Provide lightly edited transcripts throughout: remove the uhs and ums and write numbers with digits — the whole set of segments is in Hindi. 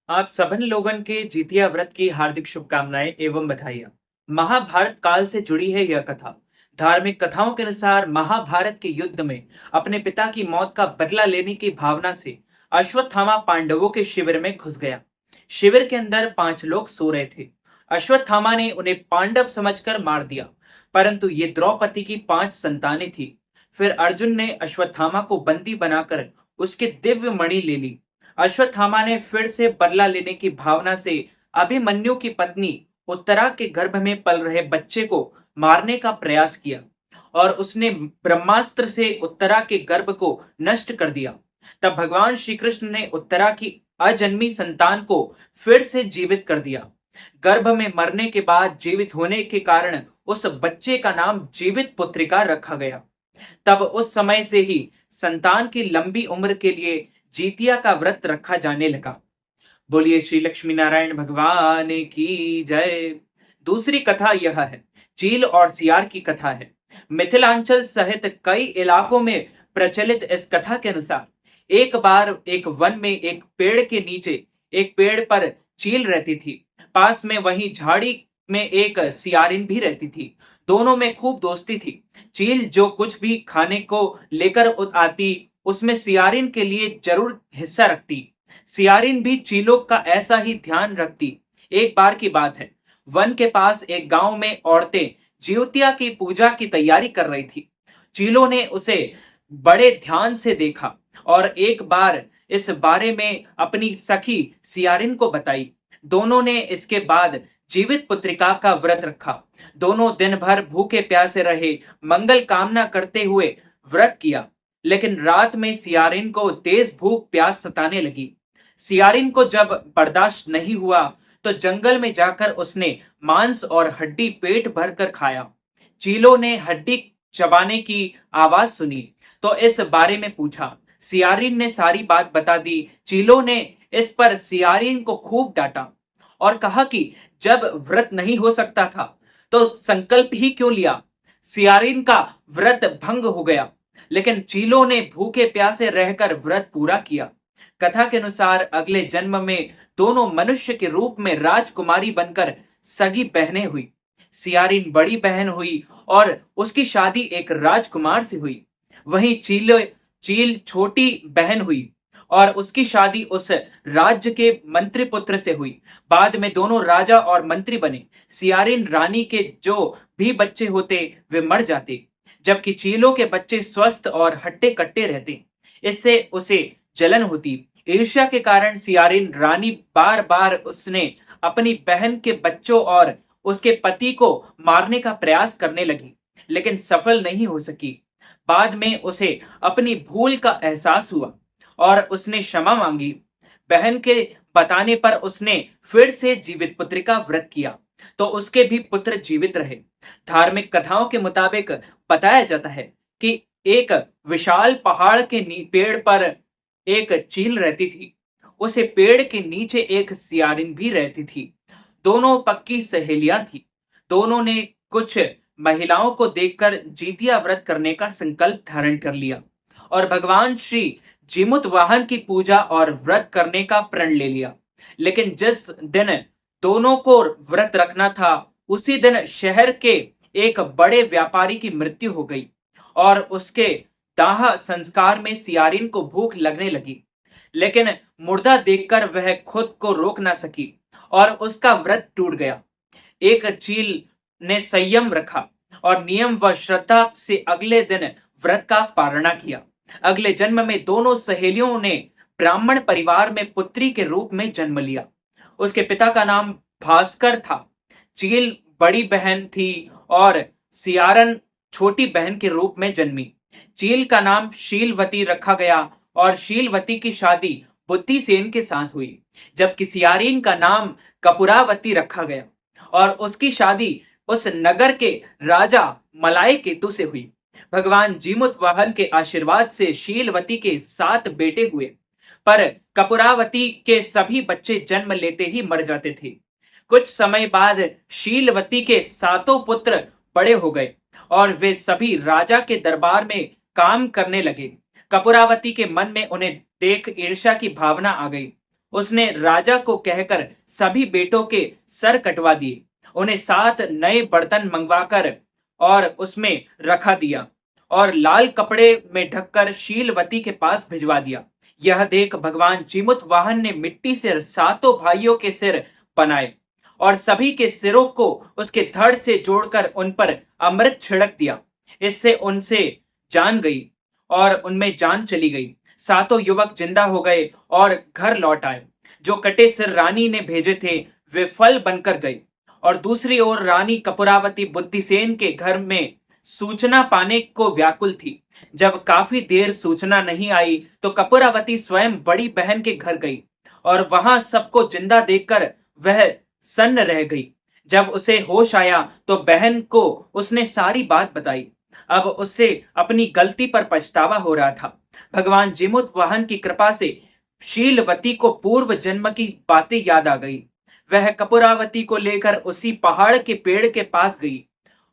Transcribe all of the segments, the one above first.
आप सभी लोगन के जितिया व्रत की हार्दिक शुभकामनाएं एवं बधाइयां। महाभारत काल से जुड़ी है यह कथा। धार्मिक कथाओं के अनुसार महाभारत के युद्ध में अपने पिता की मौत का बदला लेने की भावना से अश्वत्थामा पांडवों के शिविर में घुस गया। शिविर के अंदर 5 लोग सो रहे थे। अश्वत्थामा ने उन्हें पांडव समझकर मार दिया, परंतु ये द्रौपदी की 5 संतानें थी। फिर अर्जुन ने अश्वत्थामा को बंदी बनाकर उसकी दिव्य मणि ले ली। अश्वत्थामा ने फिर से बदला लेने की भावना से अभिमन्यु की पत्नी उत्तरा के गर्भ में पल रहे बच्चे को मारने का प्रयास किया और उसने ब्रह्मास्त्र से उत्तरा के गर्भ को नष्ट कर दिया। तब भगवान श्री कृष्ण ने उत्तरा की अजन्मी संतान को फिर से जीवित कर दिया। गर्भ में मरने के बाद जीवित होने के कारण उस बच्चे का नाम जीवित पुत्रिका रखा गया। तब उस समय से ही संतान की लंबी उम्र के लिए जीतिया का व्रत रखा जाने लगा। बोलिए श्री लक्ष्मी नारायण भगवान की जय। दूसरी कथा यह है, चील और सियार की कथा है। मिथिलांचल सहित कई इलाकों में प्रचलित इस कथा के अनुसार एक बार एक वन में एक पेड़ के नीचे एक पेड़ पर चील रहती थी। पास में वहीं झाड़ी में एक सियारिन भी रहती थी। दोनों में खूब दोस्ती थी। चील जो कुछ भी खाने को लेकर आती, उसमें सियारिन के लिए जरूर हिस्सा रखती। सियारिन भी चीलों का ऐसा ही ध्यान रखती। एक बार की बात है, वन के पास एक गांव में औरतें जिउतिया की पूजा की तैयारी कर रही थी। चीलों ने उसे बड़े ध्यान से देखा और एक बार इस बारे में अपनी सखी सियारिन को बताई। दोनों ने इसके बाद जीवित पुत्रिका का व्रत रखा। दोनों दिन भर भूखे प्यासे रहे, मंगल कामना करते हुए व्रत किया। लेकिन रात में सियारिन को तेज भूख प्यास सताने लगी। सियारिन को जब बर्दाश्त नहीं हुआ तो जंगल में जाकर उसने मांस और हड्डी पेट भर कर खाया। चीलों ने हड्डी चबाने की आवाज सुनी तो इस बारे में पूछा। सियारिन ने सारी बात बता दी। चीलों ने इस पर सियारिन को खूब डांटा और कहा कि जब व्रत नहीं हो सकता था तो संकल्प ही क्यों लिया। सियारिन का व्रत भंग हो गया, लेकिन चीलों ने भूखे प्यासे रहकर व्रत पूरा किया। कथा के अनुसार अगले जन्म में दोनों मनुष्य के रूप में राजकुमारी बनकर सगी बहनें हुई। सियारिन बड़ी बहन हुई और उसकी शादी एक राजकुमार से हुई। वहीं चील छोटी बहन हुई और उसकी शादी उस राज्य के मंत्री पुत्र से हुई। बाद में दोनों राजा और मंत्री बने। सियारिन रानी के जो भी बच्चे होते वे मर जाते, जबकि चीलों के बच्चे स्वस्थ और हट्टे कट्टे रहते। इससे उसे जलन होती। ईर्ष्या के कारण सियारिन रानी बार बार उसने अपनी बहन के बच्चों और उसके पति को मारने का प्रयास करने लगी, लेकिन सफल नहीं हो सकी। बाद में उसे अपनी भूल का एहसास हुआ और उसने क्षमा मांगी। बहन के बताने पर उसने फिर से जीवित पुत्र का व्रत किया तो उसके भी पुत्र जीवित रहे। धार्मिक कथाओं के मुताबिक बताया जाता है कि एक विशाल पहाड़ के पेड़ पर एक चील रहती थी। उसे पेड़ के नीचे एक सियारिन भी रहती थी। दोनों पक्की सहेलियां थी। दोनों ने कुछ महिलाओं को देखकर जीतिया व्रत करने का संकल्प धारण कर लिया और भगवान श्री जीमुत वाहन की पूजा और व्रत करने का प्रण ले लिया। लेकिन जिस दिन दोनों को व्रत रखना था, उसी दिन शहर के एक बड़े व्यापारी की मृत्यु हो गई और उसके दाह संस्कार में सियारिन को भूख लगने लगी। लेकिन मुर्दा देखकर वह खुद को रोक ना सकी और उसका व्रत टूट गया। एक चील ने संयम रखा और नियम व श्रद्धा से अगले दिन व्रत का पालना किया। अगले जन्म में दोनों सहेलियों ने ब्राह्मण परिवार में पुत्री के रूप में जन्म लिया। उसके पिता का नाम भास्कर था। चील बड़ी बहन थी और सियारन छोटी बहन के रूप में जन्मी। चील का नाम शीलवती रखा गया और शीलवती की शादी बुद्धिसेन के साथ हुई, जबकि सियारिन का नाम कपूरावती रखा गया और उसकी शादी उस नगर के राजा मलाय केतु से हुई। भगवान जीमुत वाहन के आशीर्वाद से शीलवती के 7 बेटे हुए, पर कपूरावती के सभी बच्चे जन्म लेते ही मर जाते थे। कुछ समय बाद शीलवती के 7 पुत्र बड़े हो गए और वे सभी राजा के दरबार में काम करने लगे। कपूरावती के मन में उन्हें देख ईर्ष्या की भावना आ गई। उसने राजा को कहकर सभी बेटों के सर कटवा दिए, उन्हें 7 नए बर्तन मंगवाकर और उसमें रखा दिया और लाल कपड़े में ढककर शीलवती के पास भिजवा दिया। यह देख भगवान जीमुत वाहन ने मिट्टी से 7 भाइयों के सिर बनाए और सभी के सिरों को उसके धड़ से जोड़कर उन पर अमृत छिड़क दिया। इससे उनसे जान गई और उनमें जान चली गई। 7 युवक जिंदा हो गए और घर लौट आए। जो कटे सिर रानी ने भेजे थे वे फल बनकर गए। और दूसरी ओर रानी कपूरावती बुद्धिसेन के घर में सूचना पाने को व्याकुल थी। जब काफी देर सूचना नहीं आई तो कपूरावती स्वयं बड़ी बहन के घर गई और वहां सबको जिंदा देखकर वह सन्न रह गई। जब उसे होश आया तो बहन को उसने सारी बात बताई। अब उससे अपनी गलती पर पछतावा हो रहा था। भगवान जिमुत वाहन की कृपा से शीलवती को पूर्व जन्म की बातें याद आ गई। वह कपूरावती को लेकर उसी पहाड़ के पेड़ के पास गई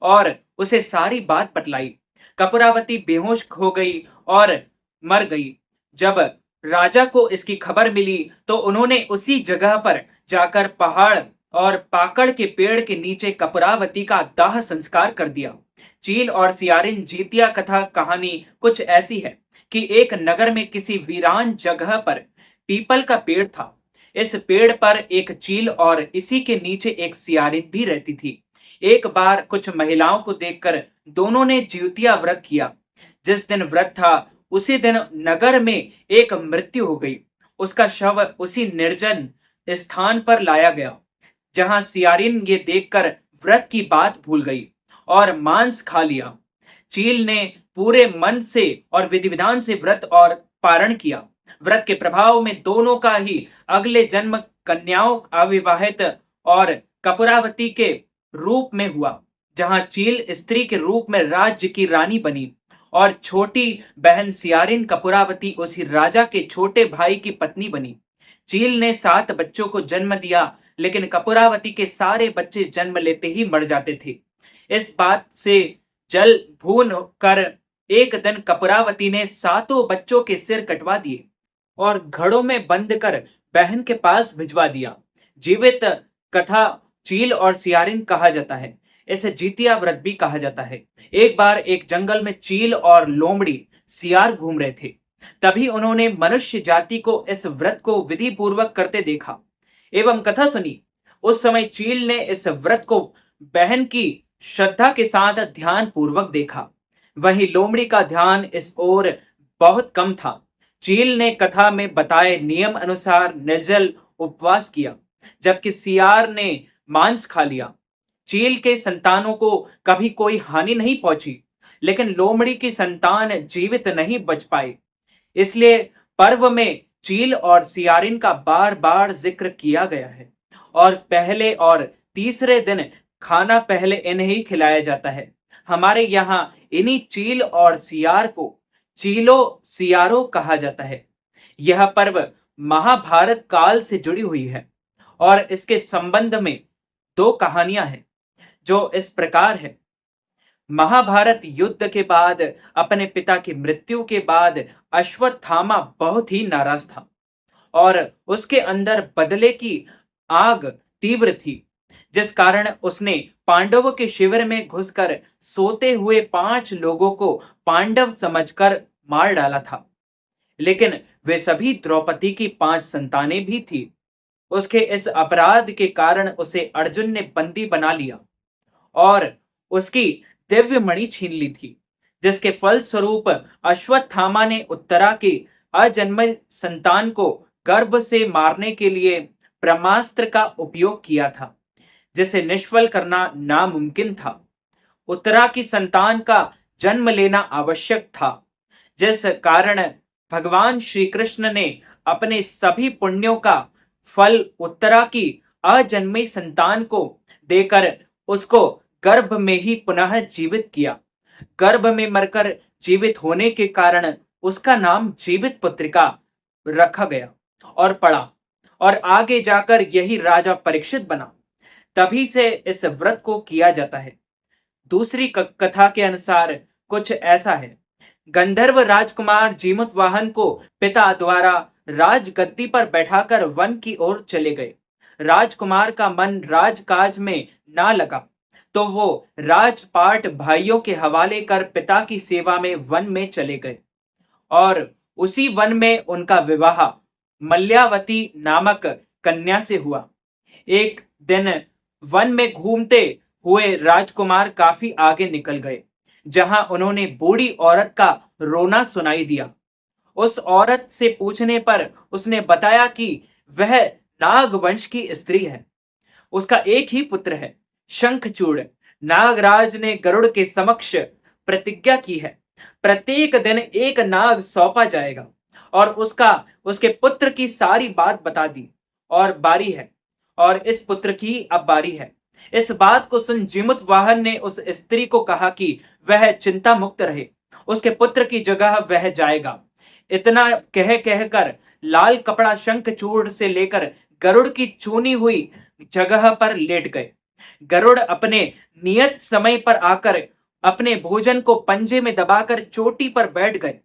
और उसे सारी बात बतलाई। कपूरावती बेहोश हो गई और मर गई। जब राजा को इसकी खबर मिली तो उन्होंने उसी जगह पर जाकर पहाड़ और पाकड़ के पेड़ के नीचे कपूरावती का दाह संस्कार कर दिया। चील और सियारिन जीतिया कथा कहानी कुछ ऐसी है कि एक नगर में किसी वीरान जगह पर पीपल का पेड़ था। इस पेड़ पर एक चील और इसी के नीचे एक सियारिन भी रहती थी। एक बार कुछ महिलाओं को देखकर दोनों ने जीवतिया व्रत किया। जिस दिन व्रत था उसी दिन नगर में एक मृत्यु हो गई। उसका शव उसी निर्जन स्थान पर लाया गया जहां सियारिन ये देखकर व्रत की बात भूल गई और मांस खा लिया। चील ने पूरे मन से और विधि विधान से व्रत और पारण किया। व्रत के प्रभाव में दोनों का ही अगले जन्म कन्याओं अविवाहित और कपूरावती के रूप में हुआ, जहां चील स्त्री के रूप में राज्य की रानी बनी और छोटी बहन सियारिन कपूरावती उसी राजा के छोटे भाई की पत्नी बनी। चील ने 7 बच्चों को जन्म दिया, लेकिन कपूरावती के सारे बच्चे जन्म लेते ही मर जाते थे। इस बात से जल भून कर एक दिन कपूरावती ने 7 बच्चों के सिर कटवा दिए और घड़ों में बंद कर बहन के पास भिजवा दिया। जीवित कथा चील और सियारिन कहा जाता है। इसे जीतिया व्रत भी कहा जाता है। एक बार एक जंगल में चील और लोमड़ी सियार घूम रहे थे। तभी उन्होंने मनुष्य जाति को इस व्रत को विधि पूर्वक करते देखा एवं कथा सुनी। उस समय चील ने इस व्रत को बहन की श्रद्धा के साथ ध्यान पूर्वक देखा। वहीं लोमड़ी का ध्यान इस ओर बहुत कम था। चील ने कथा में बताए नियम अनुसार निर्जल उपवास किया, जबकि सियार ने मांस खा लिया। चील के संतानों को कभी कोई हानि नहीं पहुंची, लेकिन लोमड़ी की संतान जीवित नहीं बच पाए। इसलिए पर्व में चील और सियारिन का बार बार जिक्र किया गया है और पहले और तीसरे दिन खाना पहले इन्हें ही खिलाया जाता है। हमारे यहाँ इन्हीं चील और सियार को चीलो सियारो कहा जाता है। यह पर्व महाभारत काल से जुड़ी हुई है और इसके संबंध में 2 कहानियां हैं जो इस प्रकार है। महाभारत युद्ध के बाद अपने पिता की मृत्यु के बाद अश्वत्थामा बहुत ही नाराज था और उसके अंदर बदले की आग तीव्र थी, जिस कारण उसने पांडवों के शिविर में घुसकर सोते हुए 5 लोगों को पांडव समझकर मार डाला था। लेकिन वे सभी द्रौपदी की 5 संतानें भी थी। उसके इस अपराध के कारण उसे अर्जुन ने बंदी बना लिया और उसकी दिव्य मणि छीन ली थी, जिसके फलस्वरूप अश्वत्थामा ने उत्तरा की अजन्मे संतान को गर्भ से मारने के लिए ब्रह्मास्त्र का उपयोग किया था, जिसे निष्फल करना नामुमकिन था। उत्तरा की संतान का जन्म लेना आवश्यक था, जिस कारण भगवान श्री कृष्ण ने अपने सभी पुण्यों का फल उत्तरा की अजन्मी संतान को देकर उसको गर्भ में ही पुनः जीवित किया। गर्भ में मरकर जीवित होने के कारण उसका नाम जीवित पुत्रिका रखा गया और पड़ा और आगे जाकर यही राजा परीक्षित बना। तभी से इस व्रत को किया जाता है। दूसरी कथा के अनुसार कुछ ऐसा है। गंधर्व राजकुमार जीमुत वाहन को पिता द्वारा राजगद्दी पर बैठाकर वन की ओर चले गए। राजकुमार का मन राजकाज में ना लगा, तो वो राजपाट भाइयों के हवाले कर पिता की सेवा में वन में चले गए और उसी वन में उनका विवाह मल्यावती नामक कन्या से हुआ। एक दिन वन में घूमते हुए राजकुमार काफी आगे निकल गए, जहां उन्होंने बूढ़ी औरत का रोना सुनाई दिया। उस औरत से पूछने पर उसने बताया कि वह नागवंश की स्त्री है। उसका एक ही पुत्र है, शंखचूड़। नागराज ने गरुड़ के समक्ष प्रतिज्ञा की है, प्रत्येक दिन एक नाग सौंपा जाएगा, और उसके पुत्र की सारी बात बता दी। और इस पुत्र की अब बारी है। इस बात को सुन जीमुत वाहन ने उस स्त्री को कहा कि वह चिंता मुक्त रहे, उसके पुत्र की जगह वह जाएगा। इतना कह कर लाल कपड़ा शंखचूड़ से लेकर गरुड़ की चुनी हुई जगह पर लेट गए। गरुड़ अपने नियत समय पर आकर अपने भोजन को पंजे में दबाकर चोटी पर बैठ गए।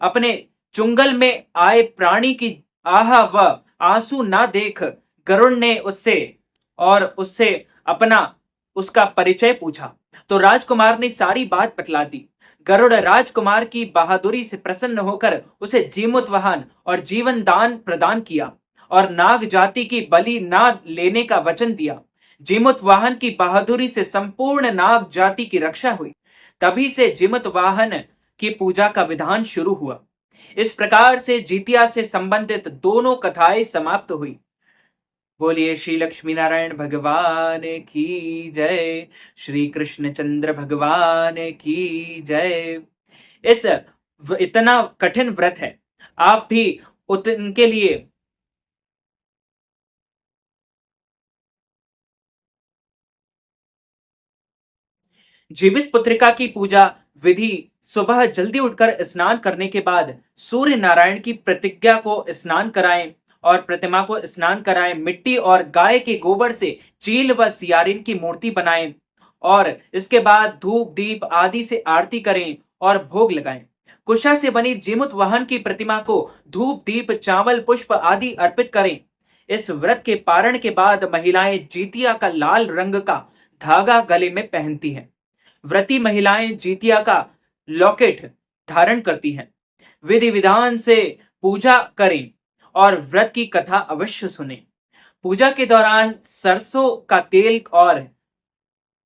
अपने चुंगल में आए प्राणी की आह व आंसू ना देख गरुड़ ने उससे अपना उसका परिचय पूछा, तो राजकुमार ने सारी बात बतला दी। गरुड़ राजकुमार की बहादुरी से प्रसन्न होकर उसे जीमुत वाहन और जीवन दान प्रदान किया और नाग जाति की बलि ना लेने का वचन दिया। जीमुत वाहन की बहादुरी से संपूर्ण नाग जाति की रक्षा हुई। तभी से जीमुत वाहन की पूजा का विधान शुरू हुआ। इस प्रकार से जितिया से संबंधित दोनों कथाएं समाप्त हुई। बोलिए श्री लक्ष्मी नारायण भगवान की जय, श्री कृष्णचंद्र भगवान की जय। इतना कठिन व्रत है, आप भी उनके लिए जीवित पुत्रिका की पूजा विधि सुबह जल्दी उठकर स्नान करने के बाद सूर्य नारायण की प्रतिज्ञा को स्नान कराएं और प्रतिमा को स्नान कराएं। मिट्टी और गाय के गोबर से चील व सियारिन की मूर्ति बनाएं और इसके बाद धूप दीप आदि से आरती करें और भोग लगाएं। कुशा से बनी जीमुत वाहन की प्रतिमा को धूप दीप चावल पुष्प आदि अर्पित करें। इस व्रत के पारण के बाद महिलाएं जीतिया का लाल रंग का धागा गले में पहनती हैं। व्रती महिलाएं जीतिया का लॉकेट धारण करती हैं। विधि विधान से पूजा करें और व्रत की कथा अवश्य सुने। पूजा के दौरान सरसों का तेल और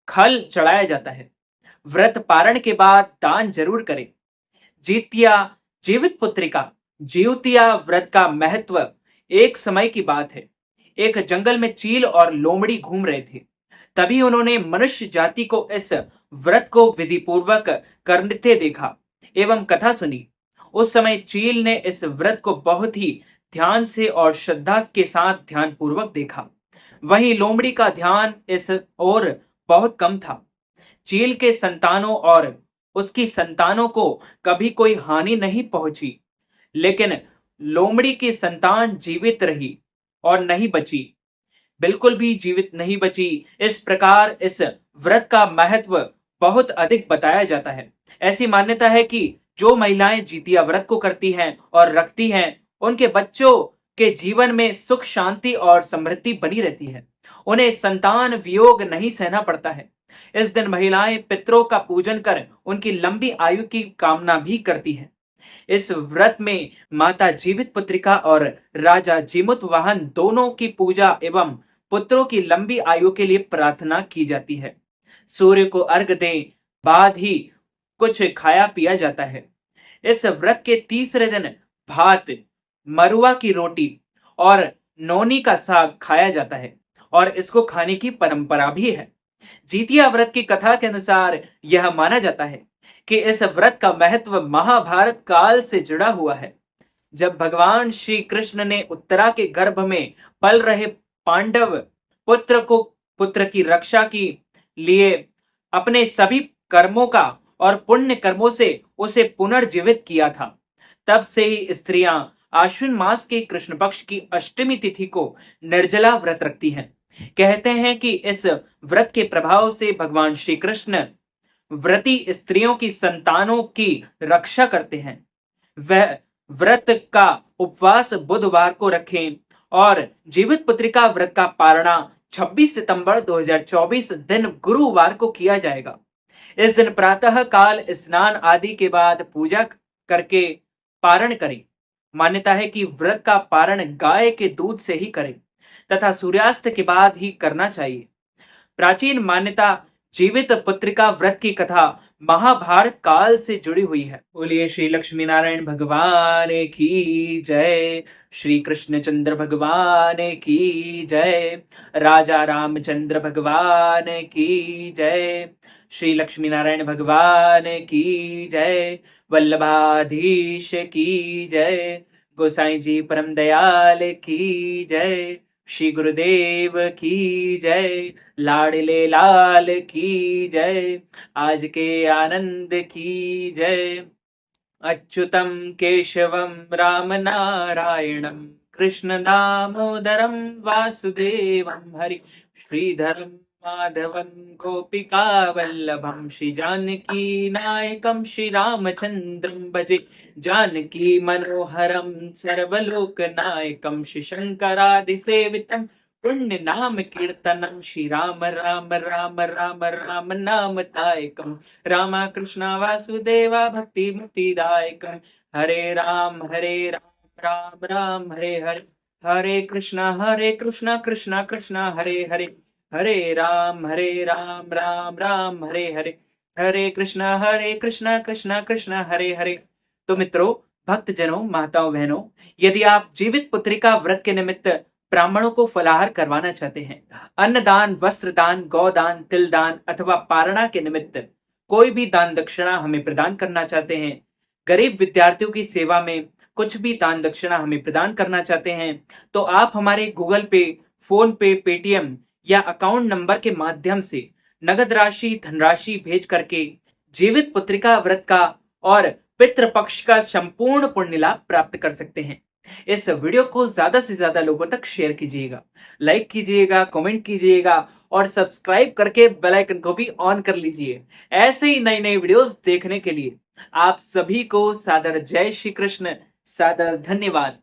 खल चढ़ाया जाता है। व्रत पारण के बाद दान जरूर करें। जीतिया जीवित पुत्रिका जीवतिया व्रत का महत्व एक समय की बात है। एक जंगल में चील और लोमड़ी घूम रहे थे। तभी उन्होंने मनुष्य जाति को इस व्रत को विधि पूर्वक करते देखा एवं कथा सुनी। उस समय चील ने इस व्रत को बहुत ही ध्यान से और श्रद्धा के साथ ध्यान पूर्वक देखा। वहीं लोमड़ी का ध्यान इस ओर बहुत कम था। चील के संतानों और उसकी संतानों को कभी कोई हानि नहीं पहुंची, लेकिन लोमड़ी की संतान जीवित रही और नहीं बची, बिल्कुल भी जीवित नहीं बची। इस प्रकार इस व्रत का महत्व बहुत अधिक बताया जाता है। ऐसी मान्यता है कि जो महिलाएं जीतिया व्रत को करती हैं और रखती हैं, उनके बच्चों के जीवन में सुख शांति और समृद्धि बनी रहती है। उन्हें संतान वियोग नहीं सहना पड़ता है। इस दिन महिलाएं पितरों का पूजन कर उनकी लंबी आयु की कामना भी करती हैं। इस व्रत में माता जीवित पुत्रिका और राजा जीमुत वाहन दोनों की पूजा एवं पुत्रों की लंबी आयु के लिए प्रार्थना की जाती है। सूर्य को अर्घ दें बाद ही कुछ खाया पिया जाता है। इस व्रत के तीसरे दिन भात, मरुआ की रोटी और नौनी का साग खाया जाता है और इसको खाने की परंपरा भी है। जीतिया व्रत की कथा के अनुसार यह माना जाता है कि इस व्रत का महत्व महाभारत काल से जुड़ा हुआ है। जब भगवान श्री कृष्ण ने उत्तरा के गर्भ में पल रहे पांडव पुत्र की रक्षा के लिए अपने सभी कर्मों का और पुण्य कर्मों से उसे पुनर्जीवित किया था, तब से ही स्त्रियां आश्विन मास के कृष्ण पक्ष की अष्टमी तिथि को निर्जला व्रत रखती हैं। कहते हैं कि इस व्रत के प्रभाव से भगवान श्री कृष्ण व्रती स्त्रियों की संतानों की रक्षा करते हैं। वह व्रत का उपवास बुधवार को रखें और जीवित पुत्रिका व्रत का पारणा 26 सितंबर 2024 दिन गुरुवार को किया जाएगा। इस दिन प्रातः काल स्नान आदि के बाद पूजा करके पारण करें। मान्यता है कि व्रत का पारण गाय के दूध से ही करें तथा सूर्यास्त के बाद ही करना चाहिए। प्राचीन मान्यता जीवित पुत्रिका व्रत की कथा महाभारत काल से जुड़ी हुई है। बोलिए श्री लक्ष्मी नारायण भगवान की जय, श्री कृष्णचंद्र भगवान की जय, राजा रामचंद्र भगवान की जय, श्री लक्ष्मी नारायण भगवान की जय, वल्लभाधीश की जय, गोसाई जी परम दयाल की जय, श्री गुरुदेव की जय, लाडले लाल की जय, आज के आनंद की जय। अच्युतम केशवम राम नारायणम कृष्ण दामोदरम वासुदेवम हरि श्रीधरम माधवम गोपिका वल्लभम श्री जानकी नायकम श्री रामचंद्रम भजे जानकी मनोहरम सर्वलोक नायकम श्री शंकरादि सेवितम पुण्य नाम कीर्तनम श्री राम राम राम राम राम नाम तायकम रामा कृष्णा वासुदेवा भक्ति मुक्तिदायकम हरे राम राम राम हरे हरे हरे कृष्णा कृष्णा कृष्णा हरे हरे हरे राम राम राम हरे हरे हरे कृष्णा कृष्णा कृष्णा हरे हरे। तो मित्रों, भक्तजनों, माताओं, बहनों, यदि आप जीवित पुत्रिका व्रत के निमित्त ब्राह्मणों को फलाहार करवाना चाहते हैं, अन्नदान, वस्त्र दान, गौदान, तिल दान अथवा पारणा के निमित्त कोई भी दान दक्षिणा हमें प्रदान करना चाहते हैं, गरीब विद्यार्थियों की सेवा में कुछ भी दान दक्षिणा हमें प्रदान करना चाहते हैं, तो आप हमारे गूगल पे, फोन पे, पेटीएम या अकाउंट नंबर के माध्यम से नगद राशि, धनराशि भेज करके जीवित पुत्रिका व्रत का और पितृपक्ष का संपूर्ण पुण्य लाभ प्राप्त कर सकते हैं। इस वीडियो को ज्यादा से ज्यादा लोगों तक शेयर कीजिएगा, लाइक कीजिएगा, कमेंट कीजिएगा और सब्सक्राइब करके बेल आइकन को भी ऑन कर लीजिए। ऐसे ही नई नई वीडियोस देखने के लिए आप सभी को सादर जय श्री कृष्ण, सादर धन्यवाद।